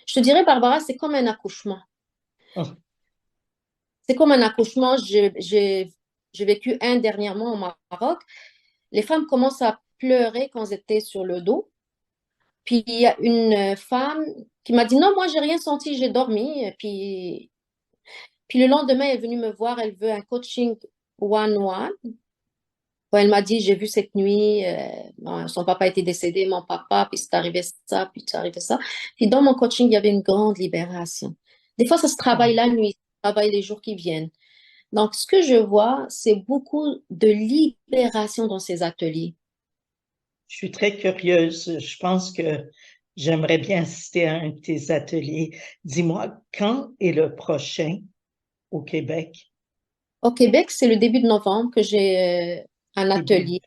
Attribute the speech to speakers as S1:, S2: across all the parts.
S1: Je te dirais, Barbara, c'est comme un accouchement.
S2: Oh,
S1: C'est comme un accouchement. J'ai vécu un dernièrement au Maroc. Les femmes commencent à pleurer quand elles étaient sur le dos. Puis il y a une femme qui m'a dit, non, moi, j'ai rien senti, j'ai dormi. Puis le lendemain, elle est venue me voir, elle veut un coaching one-one. Bon, elle m'a dit, j'ai vu cette nuit, bon, son papa était décédé, mon papa, puis c'est arrivé ça, puis c'est arrivé ça. Puis dans mon coaching, il y avait une grande libération. Des fois, ça se travaille
S2: oh.
S1: la nuit, ça se travaille les jours qui viennent. Donc, ce que je vois, c'est beaucoup de libération dans ces ateliers.
S2: Je suis très curieuse. Je pense que j'aimerais bien assister à un de tes ateliers. Dis-moi, quand est le prochain au Québec?
S1: Au Québec, c'est le début de novembre que j'ai un
S2: Début,
S1: atelier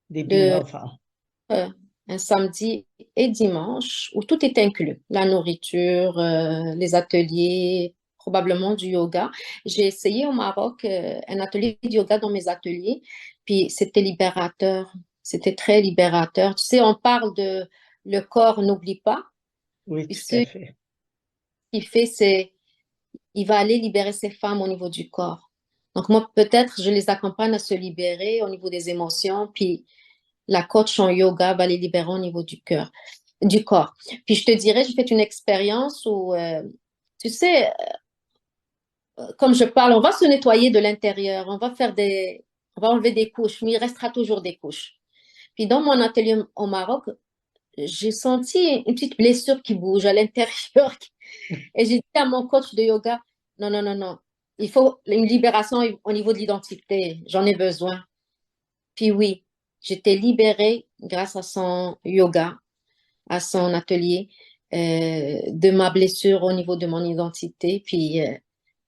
S2: début
S1: de
S2: novembre.
S1: euh, un samedi et dimanche où tout est inclus, la nourriture, les ateliers, probablement du yoga. J'ai essayé au Maroc un atelier de yoga dans mes ateliers, puis c'était libérateur, c'était très libérateur. Tu sais, on parle de le corps n'oublie pas,
S2: Oui,
S1: puis
S2: tout à
S1: ce
S2: fait.
S1: qu'il fait, c'est il va aller libérer ses femmes au niveau du corps. Donc moi, peut-être, je les accompagne à se libérer au niveau des émotions, puis la coach en yoga va les libérer au niveau du cœur, du corps. Puis je te dirais, j'ai fait une expérience où, tu sais, comme je parle, on va se nettoyer de l'intérieur, on va enlever des couches, mais il restera toujours des couches. Puis dans mon atelier au Maroc, j'ai senti une petite blessure qui bouge à l'intérieur. Et j'ai dit à mon coach de yoga, non, non, non, non, il faut une libération au niveau de l'identité, j'en ai besoin. Puis oui, j'étais libérée grâce à son yoga, à son atelier, de ma blessure au niveau de mon identité. Puis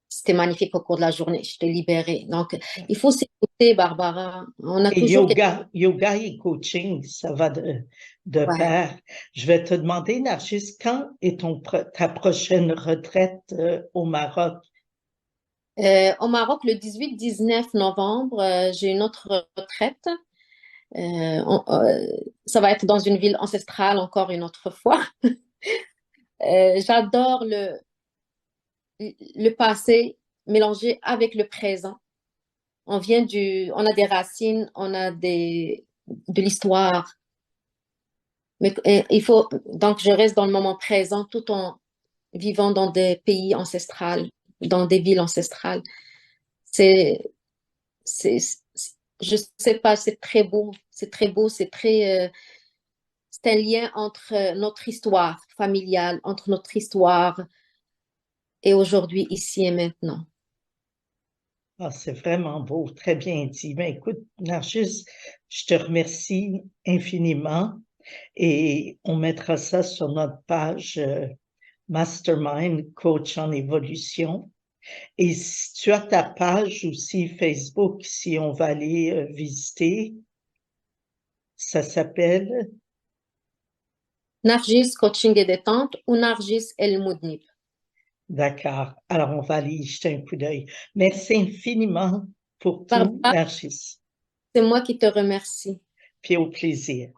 S1: c'était magnifique au cours de la journée. J'étais libérée. Donc, il faut s'écouter, Barbara. On a
S2: Et
S1: toujours quelque
S2: yoga et coaching, ça va de
S1: chose.
S2: pair. Je vais te demander, Narcisse, quand est ta prochaine retraite au Maroc?
S1: Au Maroc, le 18-19 novembre, j'ai une autre retraite. Ça va être dans une ville ancestrale encore une autre fois. J'adore le passé mélangé avec le présent. On a des racines, de l'histoire. Mais il faut, donc je reste dans le moment présent tout en vivant dans des pays ancestrales, dans des villes ancestrales. C'est, c'est, je sais pas, c'est très beau, c'est très beau, c'est un lien entre notre histoire familiale, entre notre histoire et aujourd'hui, ici et maintenant.
S2: Ah, c'est vraiment beau, très bien dit. Mais écoute, Narcisse, je te remercie infiniment et on mettra ça sur notre page Mastermind Coach en évolution. Et si tu as ta page aussi Facebook, si on va aller visiter, ça s'appelle,
S1: Nargis Coaching et Détente ou Nargis El Moudnib.
S2: d'accord, alors on va aller y jeter un coup d'œil. Merci infiniment pour tout,
S1: Barbara,
S2: Narcisse,
S1: c'est moi qui te remercie.
S2: puis au plaisir.